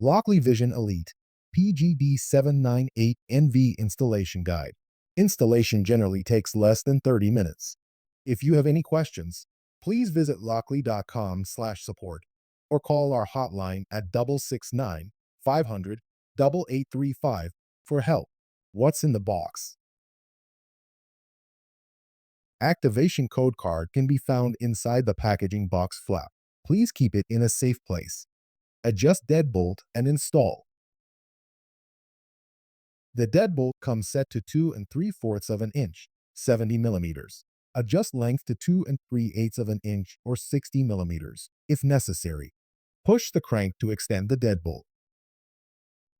Lockley Vision Elite PGD798NV Installation Guide. Installation generally takes less than 30 minutes. If you have any questions, please visit lockley.com/support or call our hotline at 669 500 8835 for help. What's in the box? Activation code card can be found inside the packaging box flap. Please keep it in a safe place. Adjust deadbolt and install. The deadbolt comes set to 2 3/4 of an inch, 70 millimeters. Adjust length to 2 3/8 of an inch or 60 millimeters, if necessary. Push the crank to extend the deadbolt.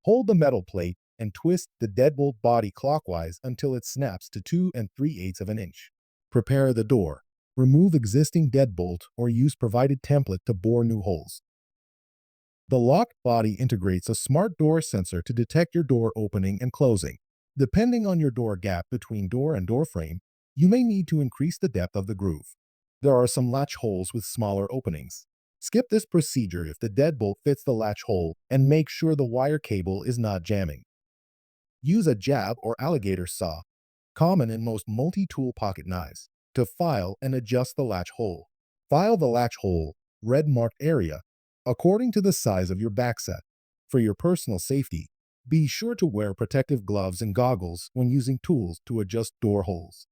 Hold the metal plate and twist the deadbolt body clockwise until it snaps to 2 3/8 of an inch. Prepare the door. Remove existing deadbolt or use provided template to bore new holes. The locked body integrates a smart door sensor to detect your door opening and closing. Depending on your door gap between door and door frame, you may need to increase the depth of the groove. There are some latch holes with smaller openings. Skip this procedure if the deadbolt fits the latch hole and make sure the wire cable is not jamming. Use a jab or alligator saw, common in most multi-tool pocket knives, to file and adjust the latch hole. File the latch hole, red marked area, according to the size of your backset. For your personal safety, be sure to wear protective gloves and goggles when using tools to adjust door holes.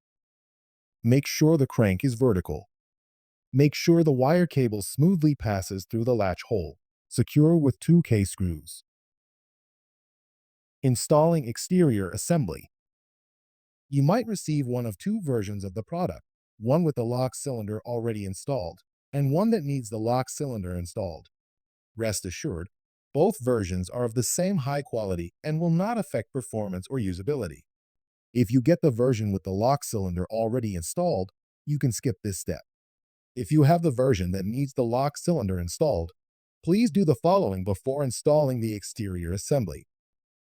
Make sure the crank is vertical. Make sure the wire cable smoothly passes through the latch hole. Secure with 2 K-screws. Installing exterior assembly. You might receive one of 2 versions of the product, one with the lock cylinder already installed, and one that needs the lock cylinder installed. Rest assured, both versions are of the same high quality and will not affect performance or usability. If you get the version with the lock cylinder already installed, you can skip this step. If you have the version that needs the lock cylinder installed, please do the following before installing the exterior assembly.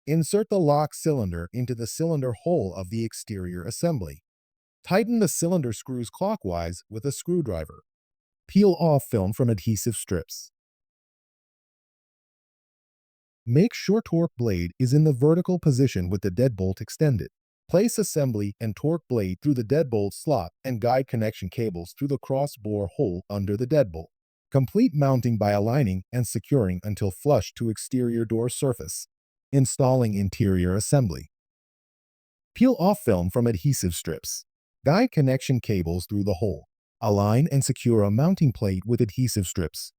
Insert the lock cylinder into the cylinder hole of the exterior assembly. Tighten the cylinder screws clockwise with a screwdriver. Peel off film from adhesive strips. Make sure torque blade is in the vertical position with the deadbolt extended. Place assembly and torque blade through the deadbolt slot and guide connection cables through the cross-bore hole under the deadbolt. Complete mounting by aligning and securing until flush to exterior door surface. Installing interior assembly. Peel off film from adhesive strips. Guide connection cables through the hole. Align and secure a mounting plate with adhesive strips.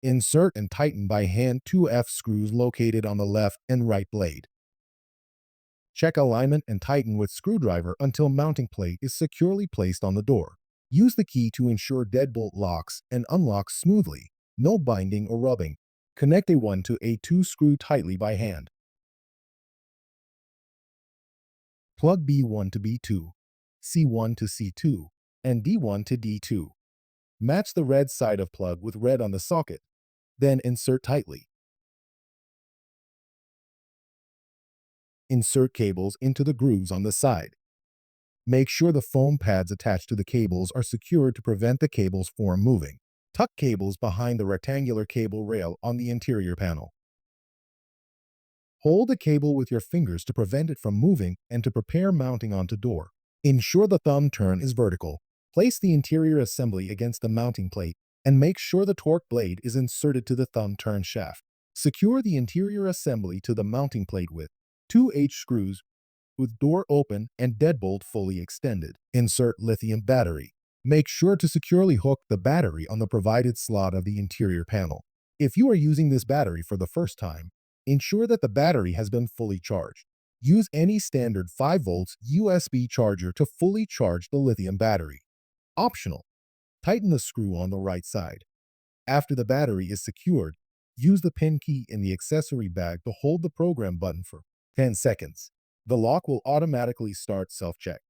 Insert and tighten by hand 2 F screws located on the left and right blade. Check alignment and tighten with screwdriver until mounting plate is securely placed on the door. Use the key to ensure deadbolt locks and unlocks smoothly, no binding or rubbing. Connect A1 to A2 screw tightly by hand. Plug B1 to B2, C1 to C2, and D1 to D2. Match the red side of plug with red on the socket, then insert tightly. Insert cables into the grooves on the side. Make sure the foam pads attached to the cables are secured to prevent the cables from moving. Tuck cables behind the rectangular cable rail on the interior panel. Hold the cable with your fingers to prevent it from moving and to prepare mounting onto door. Ensure the thumb turn is vertical. Place the interior assembly against the mounting plate and make sure the torque blade is inserted to the thumb turn shaft. Secure the interior assembly to the mounting plate with 2 H screws with door open and deadbolt fully extended. Insert lithium battery. Make sure to securely hook the battery on the provided slot of the interior panel. If you are using this battery for the first time, ensure that the battery has been fully charged. Use any standard 5 volts USB charger to fully charge the lithium battery. Optional. Tighten the screw on the right side. After the battery is secured, use the pin key in the accessory bag to hold the program button for 10 seconds. The lock will automatically start self-check.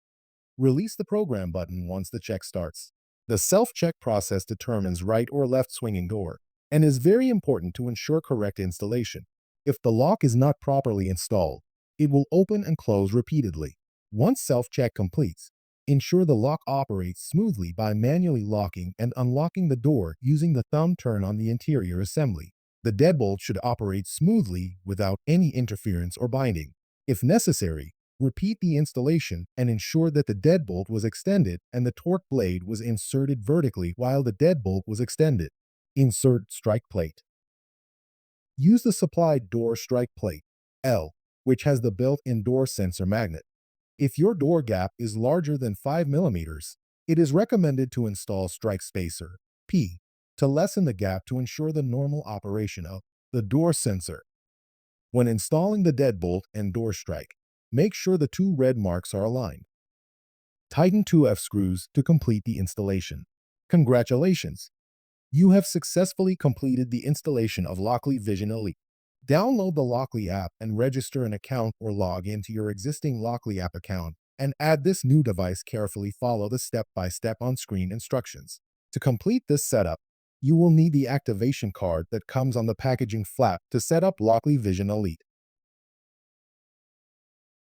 Release the program button once the check starts. The self-check process determines right or left swinging door and is very important to ensure correct installation. If the lock is not properly installed, it will open and close repeatedly. Once self-check completes, ensure the lock operates smoothly by manually locking and unlocking the door using the thumb turn on the interior assembly. The deadbolt should operate smoothly without any interference or binding. If necessary, repeat the installation and ensure that the deadbolt was extended and the torque blade was inserted vertically while the deadbolt was extended. Insert strike plate. Use the supplied door strike plate, L, which has the built-in door sensor magnet. If your door gap is larger than 5 millimeters, it is recommended to install strike spacer, P, to lessen the gap to ensure the normal operation of the door sensor. When installing the deadbolt and door strike, make sure the two red marks are aligned. Tighten two F-screws to complete the installation. Congratulations! You have successfully completed the installation of Lockly Vision Elite. Download the Lockly app and register an account or log into your existing Lockly app account and add this new device. Carefully follow the step-by-step on-screen instructions. To complete this setup, you will need the activation card that comes on the packaging flap to set up Lockly Vision Elite.